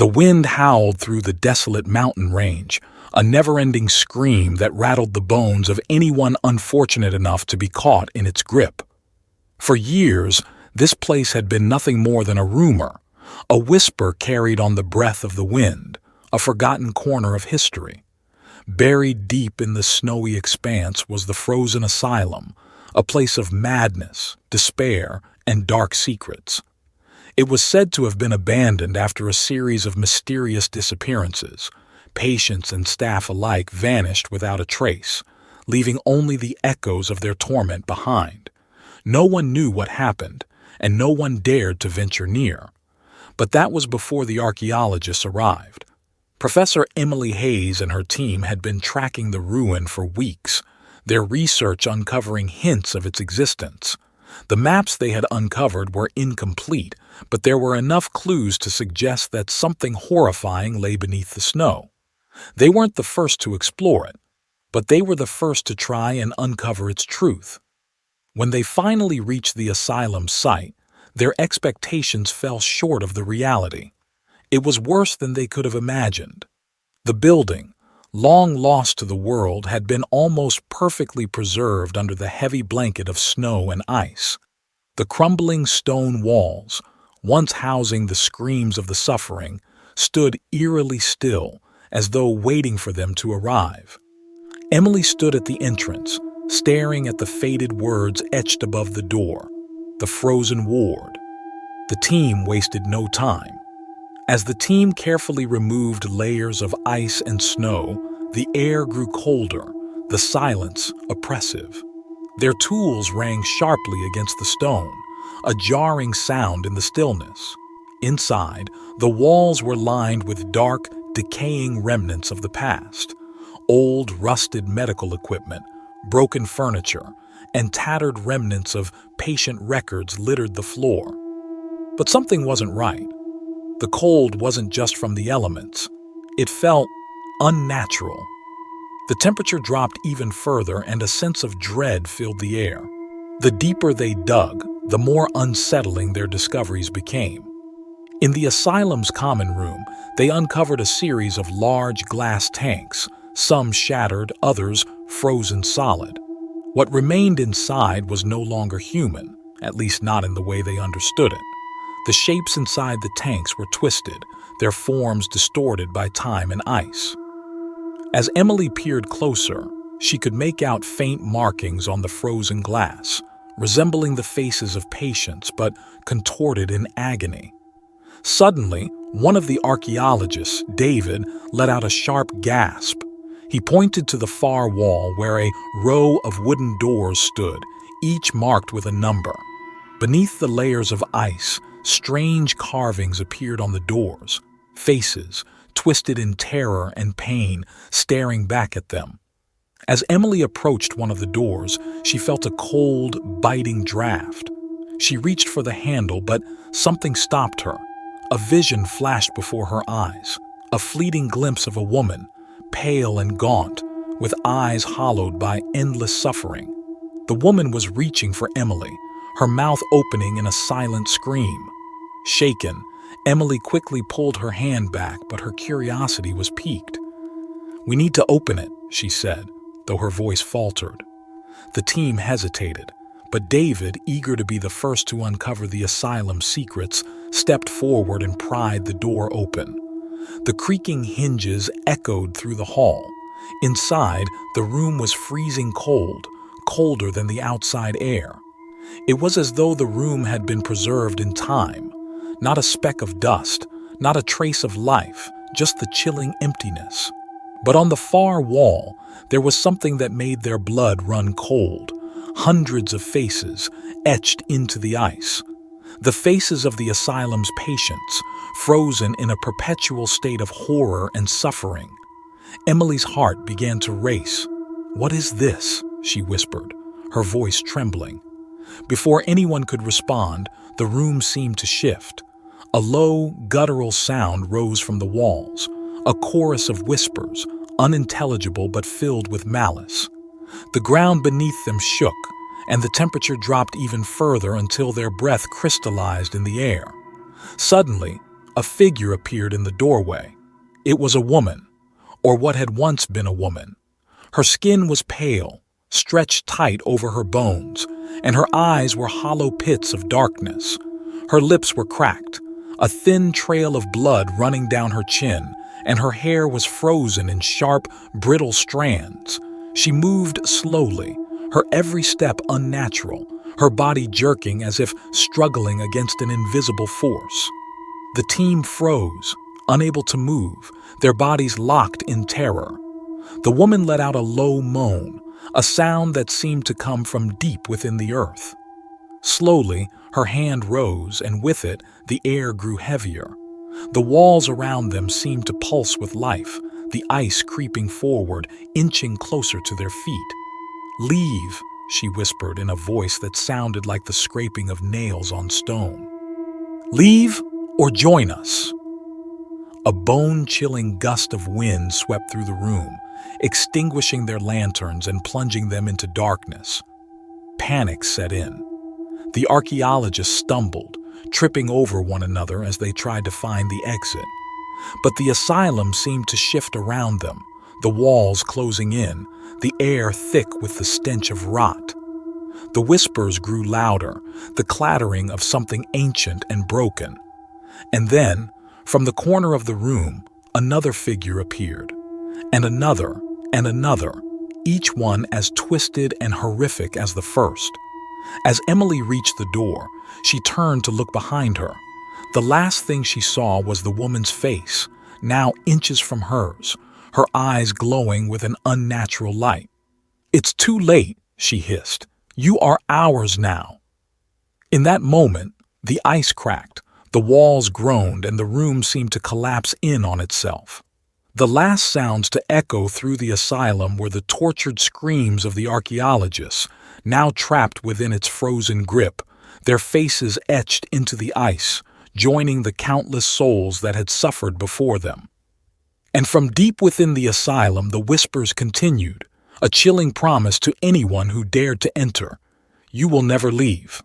The wind howled through the desolate mountain range, a never-ending scream that rattled the bones of anyone unfortunate enough to be caught in its grip. For years, this place had been nothing more than a rumor, a whisper carried on the breath of the wind, a forgotten corner of history. Buried deep in the snowy expanse was the Frozen Asylum, a place of madness, despair, and dark secrets. It was said to have been abandoned after a series of mysterious disappearances. Patients and staff alike vanished without a trace, leaving only the echoes of their torment behind. No one knew what happened, and no one dared to venture near. But that was before the archaeologists arrived. Professor Emily Hayes and her team had been tracking the ruin for weeks, their research uncovering hints of its existence. The maps they had uncovered were incomplete, but there were enough clues to suggest that something horrifying lay beneath the snow. They weren't the first to explore it, but they were the first to try and uncover its truth. When they finally reached the asylum site, their expectations fell short of the reality. It was worse than they could have imagined. The building, long lost to the world, had been almost perfectly preserved under the heavy blanket of snow and ice. The crumbling stone walls, once housing the screams of the suffering, stood eerily still, as though waiting for them to arrive. Emily stood at the entrance, staring at the faded words etched above the door, "The Frozen Ward." The team wasted no time. As the team carefully removed layers of ice and snow, the air grew colder, the silence oppressive. Their tools rang sharply against the stone, a jarring sound in the stillness. Inside, the walls were lined with dark, decaying remnants of the past. Old, rusted medical equipment, broken furniture, and tattered remnants of patient records littered the floor. But something wasn't right. The cold wasn't just from the elements. It felt unnatural. The temperature dropped even further, and a sense of dread filled the air. The deeper they dug, the more unsettling their discoveries became. In the asylum's common room, they uncovered a series of large glass tanks, some shattered, others frozen solid. What remained inside was no longer human, at least not in the way they understood it. The shapes inside the tanks were twisted, their forms distorted by time and ice. As Emily peered closer, she could make out faint markings on the frozen glass, resembling the faces of patients but contorted in agony. Suddenly, one of the archaeologists, David, let out a sharp gasp. He pointed to the far wall where a row of wooden doors stood, each marked with a number. Beneath the layers of ice, strange carvings appeared on the doors, faces, twisted in terror and pain, staring back at them. As Emily approached one of the doors, she felt a cold, biting draft. She reached for the handle, but something stopped her. A vision flashed before her eyes, a fleeting glimpse of a woman, pale and gaunt, with eyes hollowed by endless suffering. The woman was reaching for Emily, her mouth opening in a silent scream. Shaken, Emily quickly pulled her hand back, but her curiosity was piqued. "We need to open it," she said, though her voice faltered. The team hesitated, but David, eager to be the first to uncover the asylum's secrets, stepped forward and pried the door open. The creaking hinges echoed through the hall. Inside, the room was freezing cold, colder than the outside air. It was as though the room had been preserved in time. Not a speck of dust, not a trace of life, just the chilling emptiness. But on the far wall, there was something that made their blood run cold. Hundreds of faces etched into the ice. The faces of the asylum's patients, frozen in a perpetual state of horror and suffering. Emily's heart began to race. "What is this?" she whispered, her voice trembling. Before anyone could respond, the room seemed to shift. A low, guttural sound rose from the walls, a chorus of whispers, unintelligible but filled with malice. The ground beneath them shook, and the temperature dropped even further until their breath crystallized in the air. Suddenly, a figure appeared in the doorway. It was a woman, or what had once been a woman. Her skin was pale, stretched tight over her bones, and her eyes were hollow pits of darkness. Her lips were cracked, a thin trail of blood running down her chin, and her hair was frozen in sharp, brittle strands. She moved slowly, her every step unnatural, her body jerking as if struggling against an invisible force. The team froze, unable to move, their bodies locked in terror. The woman let out a low moan, a sound that seemed to come from deep within the earth. Slowly, her hand rose, and with it, the air grew heavier. The walls around them seemed to pulse with life, the ice creeping forward, inching closer to their feet. "Leave," she whispered in a voice that sounded like the scraping of nails on stone. "Leave or join us." A bone-chilling gust of wind swept through the room, extinguishing their lanterns and plunging them into darkness. Panic set in. The archaeologists stumbled, tripping over one another as they tried to find the exit. But the asylum seemed to shift around them, the walls closing in, the air thick with the stench of rot. The whispers grew louder, the clattering of something ancient and broken. And then, from the corner of the room, another figure appeared, and another, each one as twisted and horrific as the first. As Emily reached the door, she turned to look behind her. The last thing she saw was the woman's face, now inches from hers, her eyes glowing with an unnatural light. "It's too late," she hissed. "You are ours now." In that moment, the ice cracked, the walls groaned, and the room seemed to collapse in on itself. The last sounds to echo through the asylum were the tortured screams of the archaeologists, now trapped within its frozen grip, their faces etched into the ice, joining the countless souls that had suffered before them. And from deep within the asylum, the whispers continued, a chilling promise to anyone who dared to enter: "You will never leave."